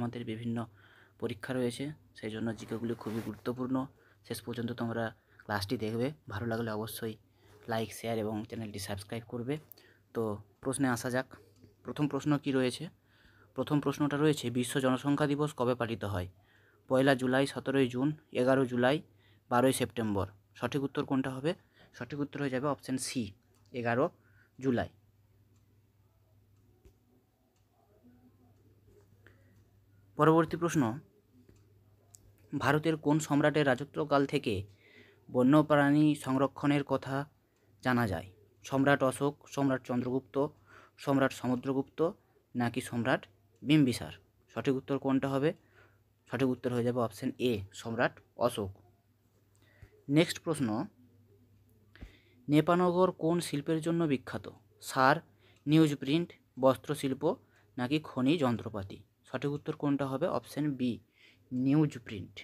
আমাদের বিভিন্ন পরীক্ষা রয়েছে, সেই জন্য জিকেগুলি খুবই গুরুত্বপূর্ণ। শেষ পর্যন্ত তোমরা ক্লাসটি দেখবে। ভালো লাগলে অবশ্যই লাইক, শেয়ার এবং চ্যানেলটি সাবস্ক্রাইব করবে। তো প্রশ্নে আসা যাক। প্রথম প্রশ্ন কি রয়েছে? প্রথম প্রশ্নটা রয়েছে, বিশ্ব জনসংখ্যা দিবস কবে পালিত হয়? 1 জুলাই, 17 জুন, 11 জুলাই, 12 সেপ্টেম্বর। সঠিক উত্তর কোনটা হবে? সঠিক উত্তর হয়ে যাবে অপশান সি, 11 জুলাই। পরবর্তী প্রশ্ন, ভারতের কোন সম্রাটের রাজত্বকাল থেকে বন্যপ্রাণী সংরক্ষণের কথা জানা যায়? সম্রাট অশোক, সম্রাট চন্দ্রগুপ্ত, সম্রাট সমুদ্রগুপ্ত নাকি সম্রাট বিম্বিসার? সঠিক উত্তর কোনটা হবে? সঠিক উত্তর হয়ে যাবে অপশান এ, সম্রাট অশোক। নেক্সট প্রশ্ন, নেপানগর কোন শিল্পের জন্য বিখ্যাত? সার, নিউজ প্রিন্ট, বস্ত্রশিল্প নাকি খনি যন্ত্রপাতি? সঠিক উত্তর কোনটা হবে? Option B, news print.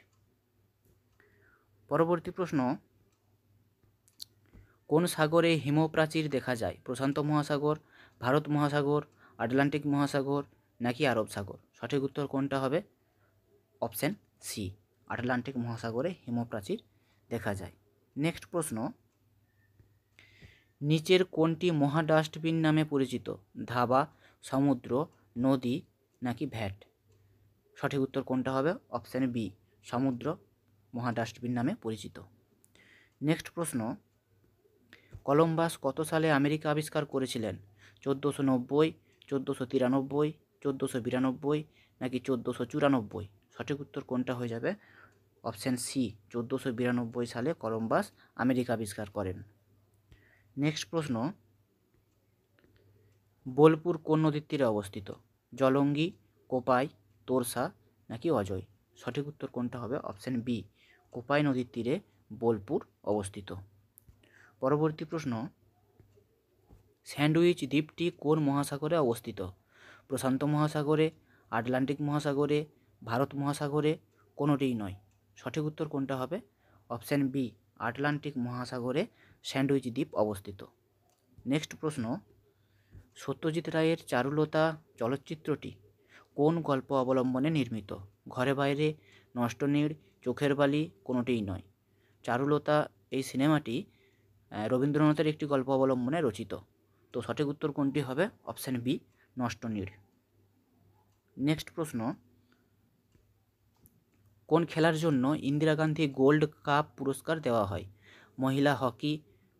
পরবর্তী প্রশ্ন, কোন সাগরে হিমপ্রাচীর দেখা যায়? প্রশান্ত মহাসাগর, ভারত মহাসাগর, আটলান্টিক মহাসাগর নাকি আরব সাগর? সঠিক উত্তর কোনটা হবে? অপশান সি, আটলান্টিক মহাসাগরে হিমপ্রাচীর দেখা যায়। নেক্সট প্রশ্ন, নিচের কোনটি মহা ডাস্টবিন নামে পরিচিত? ধাবা, সমুদ্র, নদী নাকি ভ্যাট? সঠিক উত্তর কোনটা হবে? অপশান বি, সমুদ্র মহা ডাস্টবিন নামে পরিচিত। নেক্সট প্রশ্ন, কলম্বাস কত সালে আমেরিকা আবিষ্কার করেছিলেন? 1490, 1493, 1492 নাকি 1494? সঠিক উত্তর কোনটা হয়ে যাবে? অপশান সি, 1492 সালে কলম্বাস আমেরিকা আবিষ্কার করেন। নেক্সট প্রশ্ন, বোলপুর কোন নদীর তীরে অবস্থিত? জলঙ্গি, কোপাই, তোরসা নাকি অজয়? সঠিক উত্তর কোনটা হবে? অপশান বি, কোপাই নদীর তীরে বোলপুর অবস্থিত। পরবর্তী প্রশ্ন, স্যান্ডউইচ দ্বীপটি কোন মহাসাগরে অবস্থিত? প্রশান্ত মহাসাগরে, আটলান্টিক মহাসাগরে, ভারত মহাসাগরে, কোনোটিই নয়। সঠিক উত্তর কোনটা হবে? অপশান বি, আটলান্টিক মহাসাগরে স্যান্ডউইচ দ্বীপ অবস্থিত। নেক্সট প্রশ্ন, সত্যজিৎ রায়ের চারুলতা চলচ্চিত্রটি কোন গল্প অবলম্বনে নির্মিত? ঘরে বাইরে, নষ্টনীড়, চোখের বালি, কোনোটিই নয়। চারুলতা এই সিনেমাটি রবীন্দ্রনাথের একটি গল্প অবলম্বনে রচিত। তো সঠিক উত্তর কোনটি হবে? অপশান বি, নষ্টনীড়। নেক্সট প্রশ্ন, কোন খেলার জন্য ইন্দিরা গান্ধী গোল্ড কাপ পুরস্কার দেওয়া হয়? মহিলা হকি,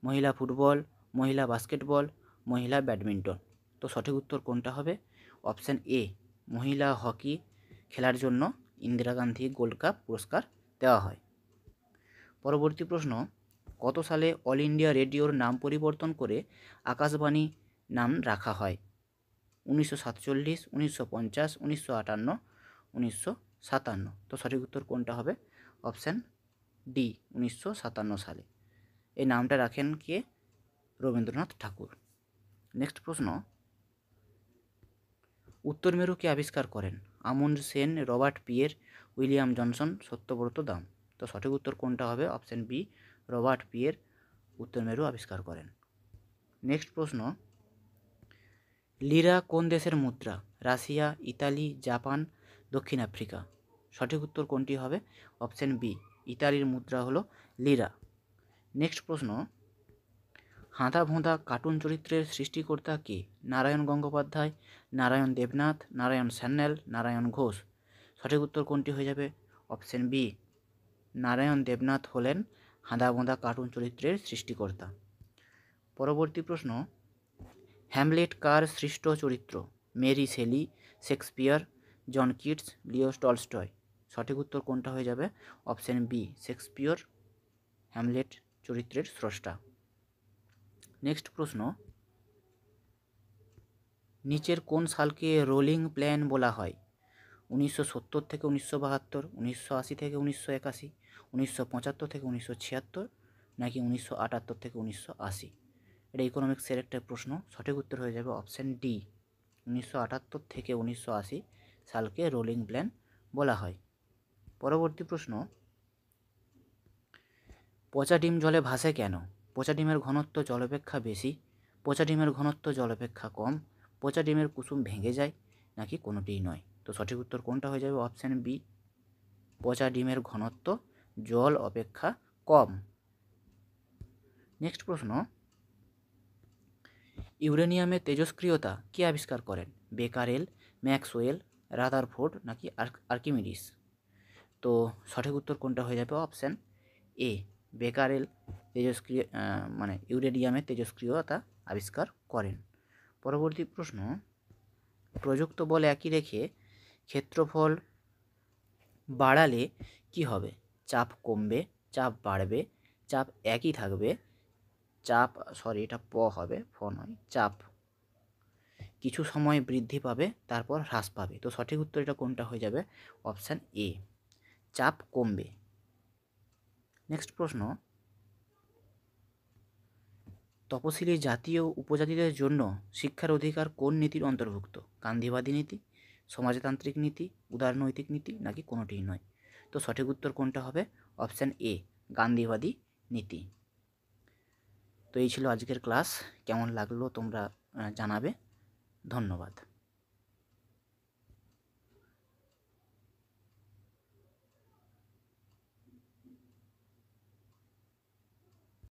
মহিলা ফুটবল, মহিলা বাস্কেটবল, মহিলা ব্যাডমিন্টন। তো সঠিক উত্তর কোনটা হবে? অপশান এ, মহিলা হকি খেলার জন্য ইন্দিরা গান্ধী গোল্ড কাপ পুরস্কার দেওয়া হয়। পরবর্তী প্রশ্ন, কত সালে অল ইন্ডিয়া রেডিওর নাম পরিবর্তন করে আকাশবাণী নাম রাখা হয়? 1947, 1950, 1958, 1957। তো সঠিক উত্তর কোনটা হবে? অপশান ডি, 1957 সালে। এই নামটা রাখেন কে? রবীন্দ্রনাথ ঠাকুর। নেক্সট প্রশ্ন, উত্তর মেরু কে আবিষ্কার করেন? Amundsen, Robert Peary, William Johnson, Satyabrata Dam. তো সঠিক উত্তর কোনটা হবে? অপশান বি, রবার্ট পিয়ের উত্তর মেরু আবিষ্কার করেন। নেক্সট প্রশ্ন, লিরা কোন দেশের মুদ্রা? রাশিয়া, ইতালি, জাপান, দক্ষিণ আফ্রিকা। সঠিক উত্তর কোনটি হবে? অপশান বি, ইতালির মুদ্রা হলো লিরা। নেক্সট প্রশ্ন, হাঁদা ভোঁদা কার্টুন চরিত্রের সৃষ্টিকর্তা কে? নারায়ণ গঙ্গোপাধ্যায়, নারায়ণ দেবনাথ, নারায়ণ সান্যাল, নারায়ণ ঘোষ। সঠিক উত্তর কোনটি হয়ে যাবে? অপশান বি, নারায়ণ দেবনাথ হলেন হাঁদা ভোঁদা কার্টুন চরিত্রের সৃষ্টিকর্তা। পরবর্তী প্রশ্ন, হ্যামলেট কার সৃষ্ট চরিত্র? Mary Shelley, Shakespeare, John Keats, Leo Tolstoy. সঠিক উত্তর কোনটা হয়ে যাবে? অপশান বি, শেক্সপিয়র হ্যামলেট চরিত্রের স্রষ্টা। নেক্সট প্রশ্ন, নিচের কোন সালকে রোলিং প্ল্যান বলা হয়? 1970 থেকে 1972, 1980 থেকে 1981, 1975 থেকে 1976 নাকি 1978 থেকে 1980? এটা ইকোনমিক্সের একটা প্রশ্ন। সঠিক উত্তর হয়ে যাবে অপশান ডি, 1978 থেকে 1980 সালকে রোলিং প্ল্যান বলা হয়। পরবর্তী প্রশ্ন, পচা ডিম জলে ভাসে কেন? পচা ডিমের ঘনত্ব জল অপেক্ষা বেশি, পচা ডিমের ঘনত্ব জল অপেক্ষা কম, পচা ডিমের কুসুম ভেঙে যায় নাকি কোনোটিই নয়? তো সঠিক উত্তর কোনটা হয়ে যাবে? অপশান বি, পচা ডিমের ঘনত্ব জল অপেক্ষা কম। নেক্সট প্রশ্ন, ইউরেনিয়ামের তেজস্ক্রিয়তা কে আবিষ্কার করেন? বেকারেল, ম্যাক্সওয়েল, রাদারফোর্ড নাকি আর্কিমিডিস? তো সঠিক উত্তর কোনটা হয়ে যাবে? অপশান এ, বেকারেল তেজস্ক্রিয় ইউরেনিয়ামের তেজস্ক্রিয়তা আবিষ্কার করেন। পরবর্তী প্রশ্ন, প্রযুক্ত বল একই রেখে ক্ষেত্রফল বাড়ালে কি হবে? চাপ কমবে, চাপ বাড়বে, চাপ একই থাকবে, এটা প হবে, ফ নয়, চাপ কিছু সময় বৃদ্ধি পাবে তারপর হ্রাস পাবে। তো সঠিক উত্তর এটা কোনটা হয়ে যাবে? অপশান এ, চাপ কমবে। নেক্সট প্রশ্ন, তপশিলি জাতি ও উপজাতিদের জন্য শিক্ষার অধিকার কোন নীতির অন্তর্ভুক্ত? গান্ধীবাদী নীতি, সমাজতান্ত্রিক নীতি, উদারনৈতিক নীতি নাকি কোনোটিই নয়? তো সঠিক উত্তর কোনটা হবে? অপশান এ, গান্ধীবাদী নীতি। তো এই ছিল আজকের ক্লাস। কেমন লাগলো তোমরা জানাবে। ধন্যবাদ।